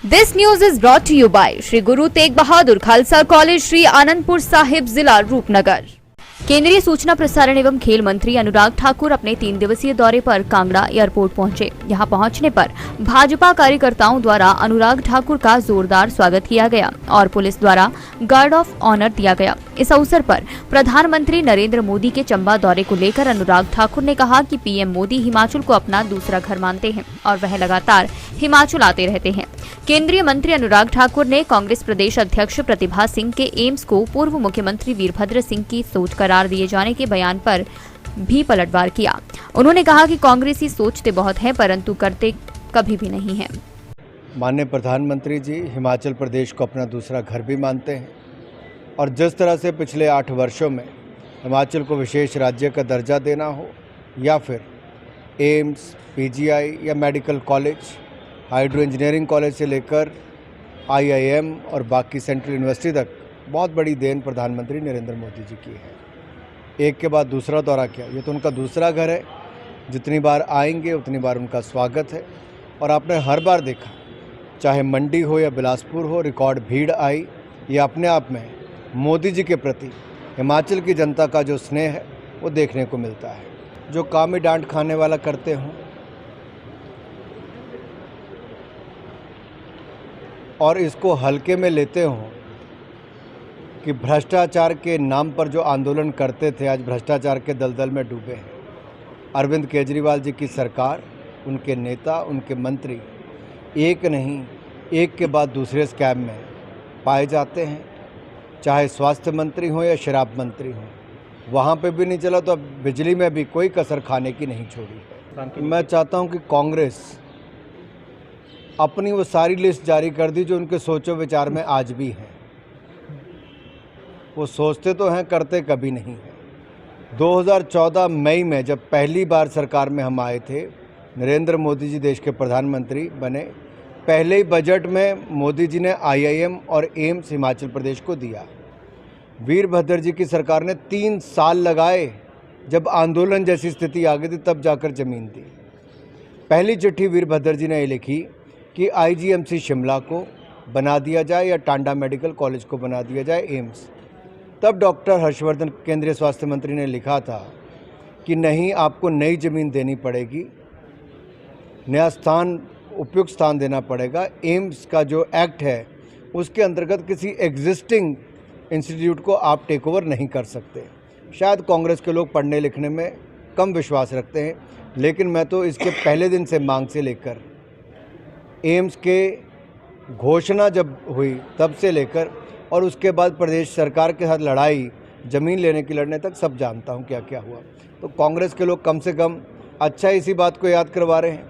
This news is brought to you by Shri Guru Tegh Bahadur Khalsa college, Shri Anandpur Sahib, जिला रूपनगर। केंद्रीय सूचना प्रसारण एवं खेल मंत्री अनुराग ठाकुर अपने 3 दिवसीय दौरे पर कांगड़ा एयरपोर्ट पहुंचे। यहां पहुंचने पर भाजपा कार्यकर्ताओं द्वारा अनुराग ठाकुर का जोरदार स्वागत किया गया और पुलिस द्वारा गार्ड ऑफ ऑनर दिया गया। इस अवसर पर प्रधानमंत्री नरेंद्र मोदी के चंबा दौरे को लेकर अनुराग ठाकुर ने कहा कि पीएम मोदी हिमाचल को अपना दूसरा घर मानते हैं और वह लगातार हिमाचल आते रहते हैं। केंद्रीय मंत्री अनुराग ठाकुर ने कांग्रेस प्रदेश अध्यक्ष प्रतिभा सिंह के एम्स को पूर्व मुख्यमंत्री वीरभद्र सिंह की सोच करार दिए जाने के बयान पर भी पलटवार किया। उन्होंने कहा कि कांग्रेसी सोचते बहुत हैं परंतु करते कभी भी नहीं हैं। माननीय प्रधानमंत्री जी हिमाचल प्रदेश को अपना दूसरा घर भी मानते हैं और जिस तरह से पिछले 8 वर्षों में हिमाचल को विशेष राज्य का दर्जा देना हो या फिर एम्स, पीजीआई या medical college, hydro engineering college से लेकर आईआईएम और बाकी सेंट्रल यूनिवर्सिटी तक बहुत बड़ी देन प्रधानमंत्री नरेंद्र मोदी जी की है। एक के बाद दूसरा दौरा किया, ये तो उनका दूसरा घर है। जितनी बार आएंगे उतनी बार उनका स्वागत है और आपने हर बार देखा, चाहे मंडी हो या बिलासपुर हो, रिकॉर्ड भीड़ आई। ये अपने आप में मोदी जी के प्रति हिमाचल की जनता का जो स्नेह है वो देखने को मिलता है। जो काम ही डांट खाने वाला करते हों और इसको हल्के में लेते हों कि भ्रष्टाचार के नाम पर जो आंदोलन करते थे आज भ्रष्टाचार के दलदल में डूबे हैं। अरविंद केजरीवाल जी की सरकार, उनके नेता, उनके मंत्री एक नहीं एक के बाद दूसरे स्कैम में पाए जाते हैं। चाहे स्वास्थ्य मंत्री हो या शराब मंत्री हो, वहाँ पे भी नहीं चला तो अब बिजली में भी कोई कसर खाने की नहीं छोड़ी। मैं चाहता हूँ कि कांग्रेस अपनी वो सारी लिस्ट जारी कर दी जो उनके सोचो विचार में आज भी हैं। वो सोचते तो हैं, करते कभी नहीं हैं। 2014 मई में जब पहली बार सरकार में हम आए थे, नरेंद्र मोदी जी देश के प्रधानमंत्री बने, पहले ही बजट में मोदी जी ने आईआईएम और एम्स हिमाचल प्रदेश को दिया। वीरभद्र जी की सरकार ने 3 साल लगाए, जब आंदोलन जैसी स्थिति आ गई थी तब जाकर ज़मीन दी। पहली चिट्ठी वीरभद्र जी ने ये लिखी कि आईजीएमसी शिमला को बना दिया जाए या टांडा मेडिकल कॉलेज को बना दिया जाए एम्स। तब डॉक्टर हर्षवर्धन केंद्रीय स्वास्थ्य मंत्री ने लिखा था कि नहीं, आपको नई ज़मीन देनी पड़ेगी, नया स्थान, उपयुक्त स्थान देना पड़ेगा। एम्स का जो एक्ट है उसके अंतर्गत किसी एग्जिस्टिंग इंस्टीट्यूट को आप टेक ओवर नहीं कर सकते। शायद कांग्रेस के लोग पढ़ने लिखने में कम विश्वास रखते हैं, लेकिन मैं तो इसके पहले दिन से मांग से लेकर एम्स के घोषणा जब हुई तब से लेकर और उसके बाद प्रदेश सरकार के साथ लड़ाई, ज़मीन लेने की लड़ने तक सब जानता हूँ क्या क्या हुआ। तो कांग्रेस के लोग कम से कम अच्छा इसी बात को याद करवा रहे हैं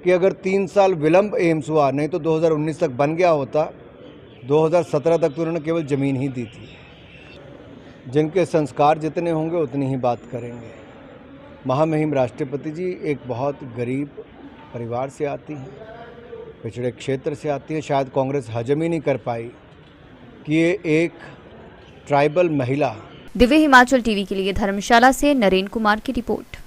कि अगर 3 साल विलंब एम्स हुआ, नहीं तो 2019 तक बन गया होता। 2017 तक तो उन्होंने केवल ज़मीन ही दी थी। जिनके संस्कार जितने होंगे उतनी ही बात करेंगे। महामहिम राष्ट्रपति जी एक बहुत गरीब परिवार से आती हैं, पिछड़े क्षेत्र से आती है। शायद कांग्रेस हजम ही नहीं कर पाई कि ये एक ट्राइबल महिला। दिव्य हिमाचल टीवी के लिए धर्मशाला से नरेंद्र कुमार की रिपोर्ट।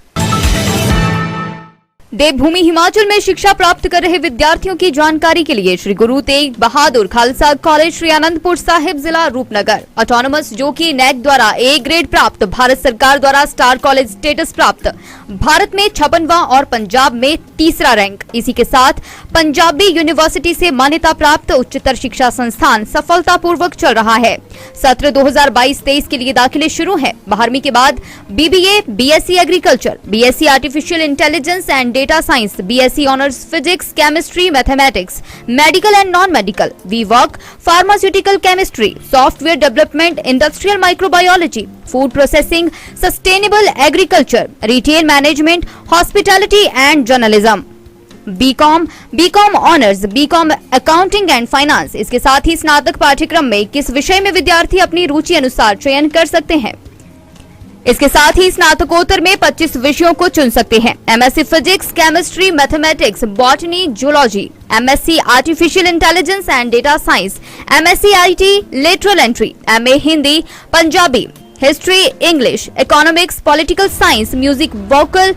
देवभूमि हिमाचल में शिक्षा प्राप्त कर रहे विद्यार्थियों की जानकारी के लिए श्री गुरु तेग बहादुर खालसा कॉलेज, श्री आनंदपुर साहिब, जिला रूपनगर, ऑटोनोमस, जो कि नेक द्वारा A ग्रेड प्राप्त, भारत सरकार द्वारा स्टार कॉलेज स्टेटस प्राप्त, भारत में 56वां और पंजाब में 3रा रैंक। इसी के साथ पंजाबी यूनिवर्सिटी से मान्यता प्राप्त उच्चतर शिक्षा संस्थान सफलतापूर्वक चल रहा है। सत्र 2022-23 के लिए दाखिले शुरू हैं। 12वीं के बाद BBA, BSc agriculture, BSc artificial intelligence and data science, BSc honours physics, chemistry, mathematics, medical and non medical, वीवर्क, pharmaceutical chemistry, software development, industrial microbiology, food processing, sustainable agriculture, retail management, hospitality and journalism, BCom honours, BCom accounting and finance. इसके साथ ही स्नातक पाठ्यक्रम में किस विषय में विद्यार्थी अपनी रुचि अनुसार चयन कर सकते हैं। इसके साथ ही स्नातकोत्तर में 25 विषयों को चुन सकते हैं। MSc physics, chemistry, mathematics, botany, zoology, MSc artificial intelligence and data science, MSc IT lateral entry, MA Hindi, Punjabi, history, English, economics, political science, music, vocal,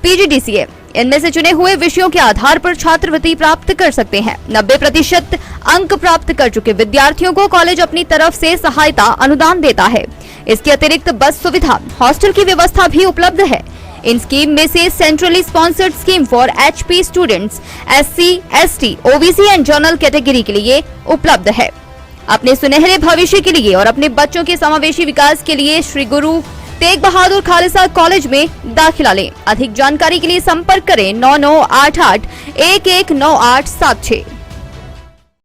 PGDCA, इनमें से चुने हुए विषयों के आधार पर छात्रवृत्ति प्राप्त कर सकते हैं। 90% अंक प्राप्त कर चुके विद्यार्थियों को कॉलेज अपनी तरफ से सहायता अनुदान देता है। इसके अतिरिक्त बस सुविधा, हॉस्टल की व्यवस्था भी उपलब्ध है। इन स्कीम में से centrally sponsored scheme for HP students SC, ST, OBC and general category के लिए उपलब्ध है। अपने सुनहरे भविष्य के लिए और अपने बच्चों के समावेशी विकास के लिए श्री गुरु तेग बहादुर खालसा कॉलेज में दाखिला लें। अधिक जानकारी के लिए संपर्क करें 9988 119876।